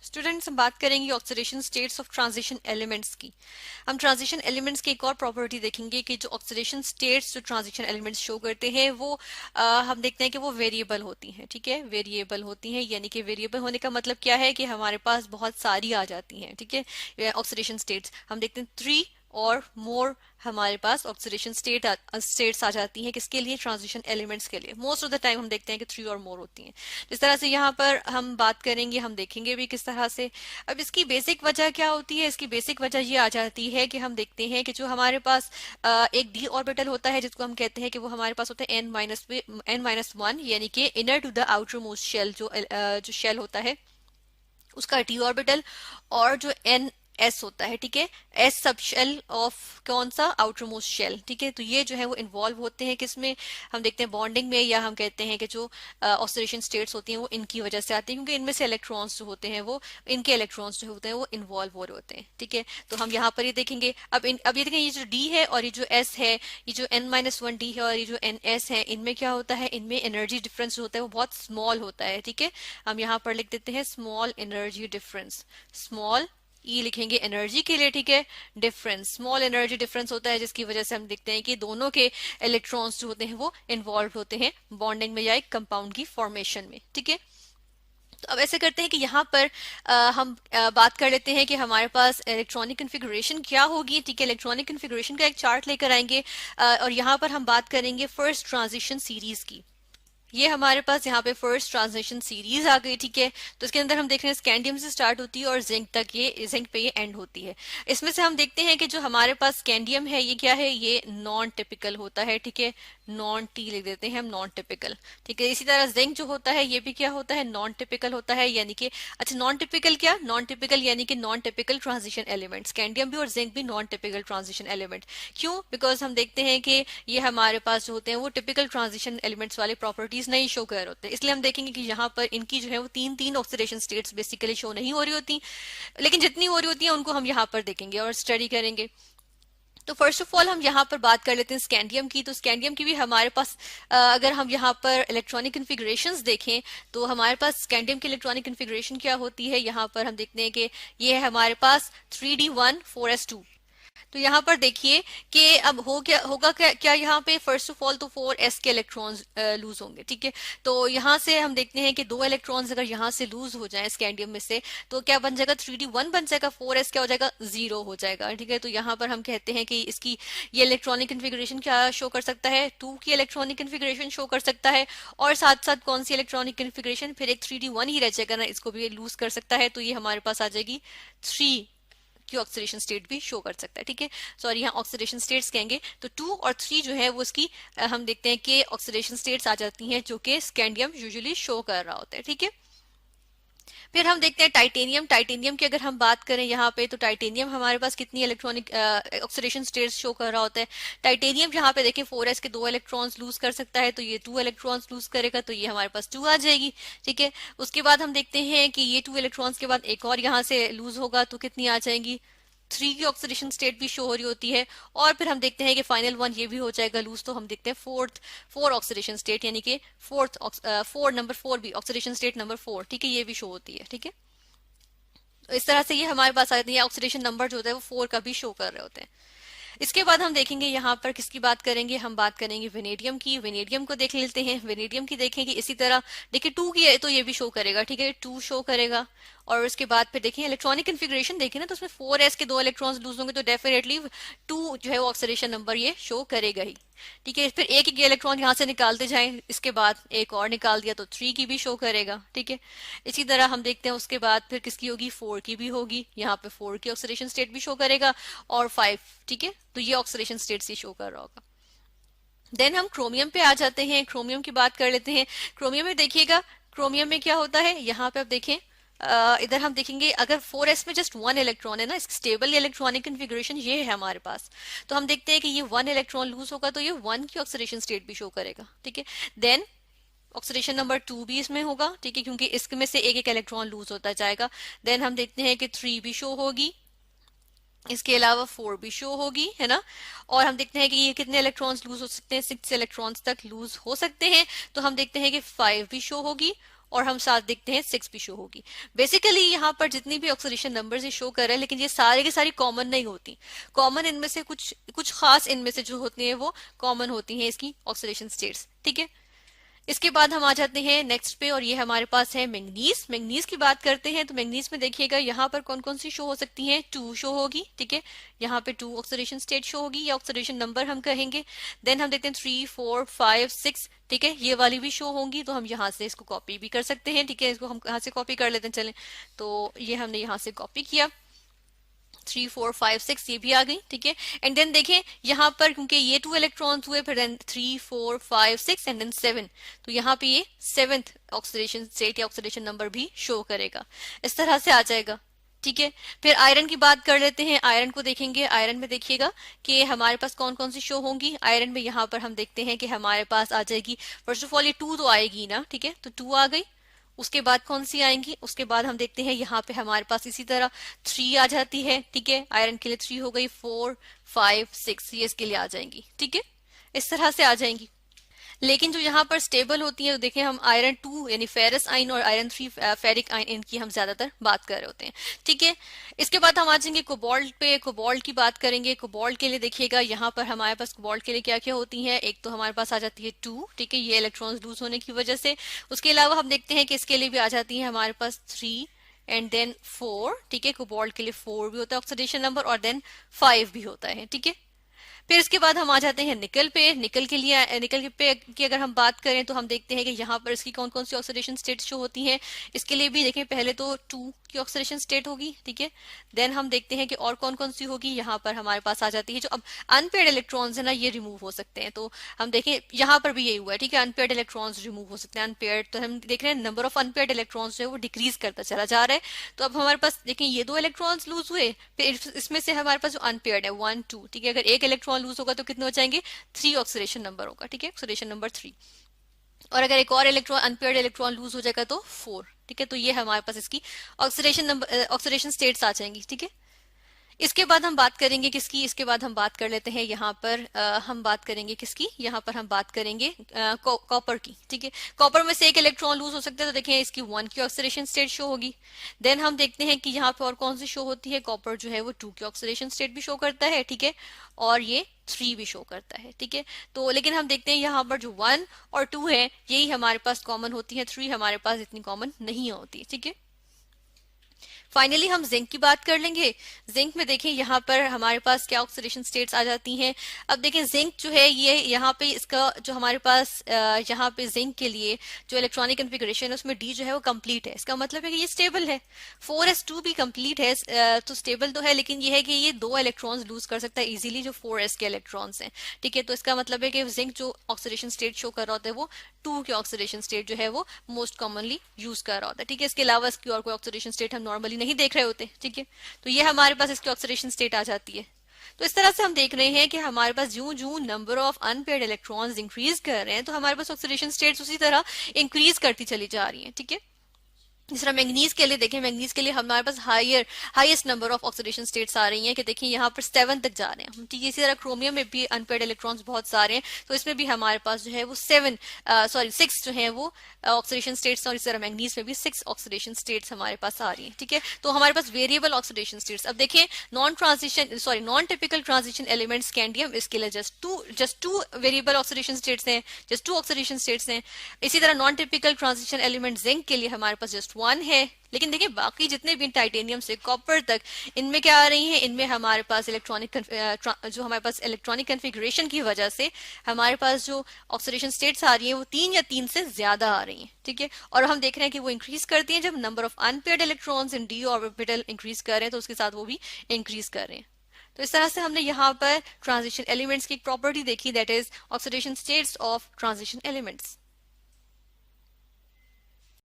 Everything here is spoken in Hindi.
स्टूडेंट्स, हम बात करेंगे oxidation states of transition elements की। हम ट्रांजिशन एलिमेंट्स की एक और प्रॉपर्टी देखेंगे कि जो ऑक्सीडेशन स्टेट्स जो ट्रांजिशन एलिमेंट्स शो करते हैं वो हम देखते हैं कि वो वेरिएबल होती हैं। ठीक है, वेरिएबल होती हैं, यानी कि वेरिएबल होने का मतलब क्या है कि हमारे पास बहुत सारी आ जाती हैं। ठीक है, ऑक्सीडेशन स्टेट्स हम देखते हैं 3 और मोर हमारे पास ऑक्सीडेशन स्टेट्स आ जाती हैं। किसके लिए? ट्रांजिशन एलिमेंट्स के लिए। मोस्ट ऑफ द टाइम हम देखते हैं कि 3 और मोर होती हैं। जिस तरह से यहाँ पर हम बात करेंगे, हम देखेंगे भी किस तरह से। अब इसकी बेसिक वजह क्या होती है? इसकी बेसिक वजह ये आ जाती है कि हम देखते हैं कि जो हमारे पास एक डी ऑर्बिटल होता है जिसको हम कहते हैं कि वो हमारे पास होता है n-1, यानी कि inner to the outermost shell, जो शेल होता है उसका डी ऑर्बिटल, और जो एन एस होता है। ठीक है, एस सब शेल ऑफ कौन सा? Outermost shell. ठीक है, तो ये जो है वो इन्वॉल्व होते हैं किसमें? हम देखते हैं बॉन्डिंग में, या हम कहते हैं कि जो ऑक्सीडेशन स्टेट्स होती हैं वो इनकी वजह से आती है, क्योंकि इनमें से इलेक्ट्रॉन्स जो होते हैं वो इनके इलेक्ट्रॉन्स जो होते हैं वो इन्वॉल्व हो रहे होते हैं। ठीक है, तो हम यहाँ पर ये देखेंगे। अब ये देखें, ये जो डी है और ये जो एस है, ये जो n-1 डी है और ये जो एन एस है, इनमें क्या होता है? इनमें एनर्जी डिफरेंस जो होता है वो बहुत स्मॉल होता है। ठीक है, हम यहाँ पर लिख देते हैं स्मॉल एनर्जी डिफरेंस। स्मॉल ई लिखेंगे एनर्जी के लिए। ठीक है, डिफरेंस, स्मॉल एनर्जी डिफरेंस होता है, जिसकी वजह से हम देखते हैं कि दोनों के इलेक्ट्रॉन्स जो होते हैं वो इन्वॉल्व होते हैं बॉन्डिंग में या एक कंपाउंड की फॉर्मेशन में। ठीक है, तो अब ऐसे करते हैं कि यहाँ पर हम बात कर लेते हैं कि हमारे पास इलेक्ट्रॉनिक कन्फिगरेशन क्या होगी। ठीक है, इलेक्ट्रॉनिक कन्फिगरेशन का एक चार्ट लेकर आएंगे और यहाँ पर हम बात करेंगे फर्स्ट ट्रांजिशन सीरीज की। ये हमारे पास यहाँ पे फर्स्ट ट्रांजिशन सीरीज आ गई। ठीक है, तो इसके अंदर हम देख रहे हैं स्कैंडियम से स्टार्ट होती है और जिंक तक, ये जिंक पे ये एंड होती है। इसमें से हम देखते हैं कि जो हमारे पास स्कैंडियम है ये क्या है? ये नॉन टिपिकल होता है। ठीक है, नॉन टी लिख देते हैं हम, नॉन टिपिकल। ठीक है, इसी तरह जिंक जो होता है ये भी क्या होता है? नॉन टिपिकल होता है, यानी कि अच्छा नॉन टिपिकल क्या? नॉन टिपिकल यानी कि non typical transition element. Scandium भी और जिंक भी नॉन टिपिकल ट्रांजिशन एलिमेंट। क्यों? बिकॉज हम देखते हैं कि ये हमारे पास जो होते हैं वो टिपिकल ट्रांजिशन एलिमेंट्स वाले प्रॉपर्टीज नहीं शो कर होते, इसलिए हम देखेंगे कि यहाँ पर इनकी जो है वो तीन तीन ऑक्सीडेशन स्टेट्स बेसिकली शो नहीं हो रही होती, लेकिन जितनी हो रही होती है उनको हम यहाँ पर देखेंगे और स्टडी करेंगे। तो फर्स्ट ऑफ ऑल हम यहाँ पर बात कर लेते हैं स्कैंडियम की। तो स्कैंडियम की भी हमारे पास अगर हम यहाँ पर इलेक्ट्रॉनिक कन्फिगरेशंस देखें तो हमारे पास स्कैंडियम की इलेक्ट्रॉनिक कन्फिगरेशन क्या होती है? यहाँ पर हम देखते हैं कि ये है हमारे पास 3d1 4s2। तो यहाँ पर देखिए कि अब क्या यहाँ पे फर्स्ट ऑफ ऑल तो 4s के इलेक्ट्रॉन्स लूज होंगे। ठीक है, तो यहाँ से हम देखते हैं कि 2 इलेक्ट्रॉन्स अगर यहाँ से लूज हो जाएं स्कैंडियम में से तो क्या बन जाएगा? 3d1 बन जाएगा, 4s क्या हो जाएगा? 0 हो जाएगा। ठीक है, तो यहाँ पर हम कहते हैं कि इसकी ये इलेक्ट्रॉनिक कन्फिगरेशन क्या शो कर सकता है? 2 की इलेक्ट्रॉनिक कन्फिगरेशन शो कर सकता है, और साथ साथ कौन सी इलेक्ट्रॉनिक कन्फिगरेशन? फिर एक 3d1 ही रह जाएगा ना, इसको भी लूज कर सकता है, तो ये हमारे पास आ जाएगी 3 की ऑक्सीडेशन स्टेट भी शो कर सकता है। ठीक है, सॉरी यहाँ ऑक्सीडेशन स्टेट्स कहेंगे, तो 2 और 3 जो है वो इसकी हम देखते हैं कि ऑक्सीडेशन स्टेट्स आ जाती हैं जो कि स्कैंडियम यूजुअली शो कर रहा होता है। ठीक है, फिर हम देखते हैं टाइटेनियम। टाइटेनियम की अगर हम बात करें यहाँ पे, तो टाइटेनियम हमारे पास कितनी इलेक्ट्रॉनिक ऑक्सीडेशन स्टेट्स शो कर रहा होता है? टाइटेनियम यहाँ पे देखें 4s के 2 इलेक्ट्रॉन्स लूज कर सकता है, तो ये 2 इलेक्ट्रॉन्स लूज करेगा, तो ये हमारे पास 2 आ जाएगी। ठीक है, उसके बाद हम देखते हैं कि ये 2 इलेक्ट्रॉन्स के बाद एक और यहाँ से लूज होगा, तो कितनी आ जाएंगी? 3 की ऑक्सीडेशन स्टेट भी शो हो रही होती है, और फिर हम देखते हैं कि फाइनल 1 ये भी हो जाएगा लूज, तो हम देखते हैं फोर ऑक्सीडेशन स्टेट, यानी कि नंबर 4 भी ऑक्सीडेशन स्टेट नंबर 4। ठीक है, ये भी शो होती है। ठीक है, तो इस तरह से ये हमारे पास आ जाती है। ऑक्सीडेशन नंबर जो होता है वो 4 का भी शो कर रहे होते हैं। इसके बाद हम देखेंगे यहाँ पर किसकी बात करेंगे? हम बात करेंगे वेनेडियम की। वेनेडियम को देख लेते हैं। वेनेडियम की देखेंगे इसी तरह, देखिए 2 की है तो ये भी शो करेगा। ठीक है, 2 शो करेगा, और उसके बाद फिर देखें इलेक्ट्रॉनिक कन्फिगरेशन देखें ना, तो उसमें 4s के 2 इलेक्ट्रॉन्स लूज होंगे, तो डेफिनेटली 2 जो है वो ऑक्सीडेशन नंबर ये शो करेगा ही। ठीक है, फिर एक एक इलेक्ट्रॉन यहाँ से निकालते जाएं, इसके बाद एक और निकाल दिया तो 3 की भी शो करेगा। ठीक है, इसी तरह हम देखते हैं उसके बाद फिर किसकी होगी? 4 की भी होगी, यहाँ पे 4 की ऑक्सीडेशन स्टेट भी शो करेगा, और 5। ठीक है, तो ये ऑक्सीडेशन स्टेट से शो कर रहा होगा। देन हम क्रोमियम पे आ जाते हैं। क्रोमियम की बात कर लेते हैं। क्रोमियम में देखिएगा, क्रोमियम में क्या होता है? यहाँ पे आप देखें, इधर हम देखेंगे अगर 4s में जस्ट 1 इलेक्ट्रॉन है ना, स्टेबल इलेक्ट्रॉनिक कन्फिगरेशन ये है हमारे पास, तो हम देखते हैं कि ये 1 इलेक्ट्रॉन लूज होगा तो ये 1 की ऑक्सीडेशन स्टेट भी शो करेगा। ठीक है, देन ऑक्सीडेशन नंबर 2 भी इसमें होगा। ठीक है, क्योंकि इसमें से एक एक इलेक्ट्रॉन लूज होता जाएगा। देन हम देखते हैं कि 3 भी शो होगी, इसके अलावा 4 भी शो होगी, है ना। और हम देखते हैं कि ये कितने इलेक्ट्रॉन्स लूज हो सकते हैं? 6 इलेक्ट्रॉन्स तक लूज हो सकते हैं। तो हम देखते हैं कि 5 भी शो होगी, और हम साथ देखते हैं 6 भी शो होगी। बेसिकली यहाँ पर जितनी भी ऑक्सीडेशन नंबर से शो कर रहे हैं, लेकिन ये सारे की सारी कॉमन नहीं होती। कॉमन इनमें से कुछ कुछ खास इनमें से जो होती है वो कॉमन होती है इसकी ऑक्सीडेशन स्टेट्स, ठीक है। इसके बाद हम आ जाते हैं नेक्स्ट पे, और ये हमारे पास है मैंगनीज। मैंगनीज की बात करते हैं तो मैंगनीज में देखिएगा यहाँ पर कौन कौन सी शो हो सकती हैं, 2 शो होगी, ठीक है। यहाँ पे 2 ऑक्सीडेशन स्टेट शो होगी, या ऑक्सीडेशन नंबर हम कहेंगे। देन हम देखते हैं 3, 4, 5, 6, ठीक है, ये वाली भी शो होंगी। तो हम यहाँ से इसको कॉपी भी कर सकते हैं, ठीक है। इसको हम यहाँ से कॉपी कर लेते हैं, चलें। तो ये हमने यहाँ से कॉपी किया, 3, 4, 5, 6 ये भी आ गई, ठीक है। एंड देन देखें यहाँ पर, क्योंकि ये 2 इलेक्ट्रॉन्स हुए, फिर देन 3, 4, 5, 6 एंड देन 7, तो यहाँ पे ये 7th ऑक्सीडेशन स्टेट या ऑक्सीडेशन नंबर भी शो करेगा। इस तरह से आ जाएगा, ठीक है। फिर आयरन की बात कर लेते हैं। आयरन को देखेंगे, आयरन में देखिएगा कि हमारे पास कौन कौन सी शो होंगी। आयरन में यहाँ पर हम देखते हैं कि हमारे पास आ जाएगी, फर्स्ट ऑफ ऑल ये 2 तो आएगी ना, ठीक है, तो 2 आ गई। उसके बाद कौन सी आएंगी, उसके बाद हम देखते हैं यहाँ पे हमारे पास इसी तरह 3 आ जाती है, ठीक है। आयरन के लिए 3 हो गई, 4, 5, 6 ये इसके लिए आ जाएंगी, ठीक है। इस तरह से आ जाएंगी। लेकिन जो यहाँ पर स्टेबल होती है, तो देखें हम आयरन 2 यानी फेरस आयन और आयरन 3 फेरिक आयन, इनकी हम ज्यादातर बात कर रहे होते हैं, ठीक है। इसके बाद हम आ जाएंगे कोबाल्ट पे। कोबाल्ट की बात करेंगे। कोबाल्ट के लिए देखिएगा यहाँ पर हमारे पास कोबाल्ट के लिए क्या क्या होती है। एक तो हमारे पास आ जाती है 2, ठीक है, ये इलेक्ट्रॉन्स लूज होने की वजह से। उसके अलावा हम देखते हैं कि इसके लिए भी आ जाती है हमारे पास 3 एंड देन 4, ठीक है। कोबाल्ट के लिए 4 भी होता है ऑक्सीडेशन नंबर, और देन 5 भी होता है, ठीक है। फिर इसके बाद हम आ जाते हैं निकल पे। निकल के लिए, निकल पे की अगर हम बात करें तो हम देखते हैं कि यहाँ पर इसकी कौन कौन सी ऑक्सीडेशन स्टेट शो होती हैं। इसके लिए भी देखें, पहले तो 2 की ऑक्सीडेशन स्टेट होगी, ठीक है। देन हम देखते हैं कि और कौन कौन सी होगी। यहाँ पर हमारे पास आ जाती है जो अब अनपेयर्ड इलेक्ट्रॉन्स है ना, ये रिमूव हो सकते हैं। तो हम देखें यहाँ पर भी यही हुआ है, ठीक है, अनपेयर्ड इलेक्ट्रॉन्स रिमूव हो सकते हैं। अनपेयर्ड तो हम देख रहे हैं नंबर ऑफ अनपेयर्ड इलेक्ट्रॉन्स जो है वो डिक्रीज करता चला जा रहा है। तो अब हमारे पास देखें ये 2 इलेक्ट्रॉन्स लूज हुए, फिर इसमें से हमारे पास जो अनपेयर्ड है 1, 2, ठीक है। अगर एक इलेक्ट्रॉन लूज होगा तो कितने हो जाएंगे, 3 ऑक्सीडेशन नंबर होगा, ठीक है, ऑक्सीडेशन नंबर 3। और अगर एक और इलेक्ट्रॉन अनपेयर्ड इलेक्ट्रॉन लूज हो जाएगा तो 4, ठीक है। तो ये हमारे पास इसकी ऑक्सीडेशन नंबर ऑक्सीडेशन स्टेट्स आ जाएंगी, ठीक है। इसके बाद हम बात करेंगे किसकी, इसके बाद हम बात कर लेते हैं यहाँ पर हम बात करेंगे किसकी, यहाँ पर हम बात करेंगे कॉपर की, ठीक है। कॉपर में से एक इलेक्ट्रॉन लूज हो सकता है, तो देखें इसकी 1 की ऑक्सीडेशन स्टेट शो होगी। देन हम देखते हैं कि यहाँ पे और कौन सी शो होती है। कॉपर जो है वो 2 की ऑक्सीडेशन स्टेट भी शो करता है, ठीक है, और ये 3 भी शो करता है, ठीक है। तो लेकिन हम देखते हैं यहाँ पर जो 1 और 2 है यही हमारे पास कॉमन होती है, 3 हमारे पास इतनी कॉमन नहीं होती, ठीक है। फाइनली हम जिंक की बात कर लेंगे। जिंक में देखें यहाँ पर हमारे पास क्या ऑक्सीडेशन स्टेट्स आ जाती हैं। अब देखें जिंक जो है ये यहाँ पे इसका जो हमारे पास यहाँ पे जिंक के लिए जो इलेक्ट्रॉनिक कन्फिगरेशन है उसमें डी जो है वो कंप्लीट है। इसका मतलब है कि ये स्टेबल है। 4s2 भी कंप्लीट है, तो स्टेबल तो है, लेकिन ये है कि ये 2 इलेक्ट्रॉन्स लूज कर सकता है इजीली जो 4s के इलेक्ट्रॉन्स हैं, ठीक है। तो इसका मतलब है कि जिंक जो ऑक्सीडेशन स्टेट शो कर रहा होता है वो 2 के ऑक्सीडेशन स्टेट जो है वो मोस्ट कॉमनली यूज कर रहा होता है, ठीक है। इसके अलावा इसकी और कोई ऑक्सीडेशन स्टेट हम नॉर्मली नहीं देख रहे होते, ठीक है। तो ये हमारे पास इसकी ऑक्सीडेशन स्टेट आ जाती है। तो इस तरह से हम देख रहे हैं कि हमारे पास जूं जूं number of unpaired electrons increase कर रहे हैं तो हमारे पास ऑक्सीडेशन स्टेट्स उसी तरह इंक्रीज करती चली जा रही हैं, ठीक है। जिस तरह मैंगनीज के लिए देखें, मैंगनीज के लिए हमारे पास highest number of oxidation states आ रही हैं कि देखिए यहाँ पर 7 तक जा रहे हैं, ठीक है। इसी तरह क्रोमियम में भी अनपेयर्ड इलेक्ट्रॉन्स बहुत सारे हैं, तो इसमें भी हमारे पास जो है वो 6 जो है वो ऑक्सीडेशन स्टेट्स, और इस तरह मैंगनीज में भी 6 ऑक्सीडेशन स्टेट्स हमारे पास आ रही हैं, ठीक है। तो हमारे पास वेरिएबल ऑक्सीडेशन स्टेट्स। अब देखें non typical transition element scandium, इसके लिए just two variable oxidation states हैं, जस्ट 2 ऑक्सीडेशन स्टेट्स हैं। इसी तरह non typical transition element zinc के लिए हमारे पास जस्ट 1 है। लेकिन देखिए बाकी जितने भी टाइटेनियम से कॉपर तक इनमें क्या आ रही हैं, इनमें हमारे पास जो हमारे पास इलेक्ट्रॉनिक कन्फिगरेशन की वजह से हमारे पास जो ऑक्सीडेशन स्टेट्स आ रही है वो 3 या 3 से ज्यादा आ रही हैं, ठीक है। और हम देख रहे हैं कि वो इंक्रीज करती हैं जब number of unpaired electrons in D orbital increase कर रहे हैं, तो उसके साथ वो भी इंक्रीज कर रहे हैं। तो इस तरह से हमने यहाँ पर ट्रांजिशन एलिमेंट्स की एक प्रॉपर्टी देखी, that is oxidation states of transition elements.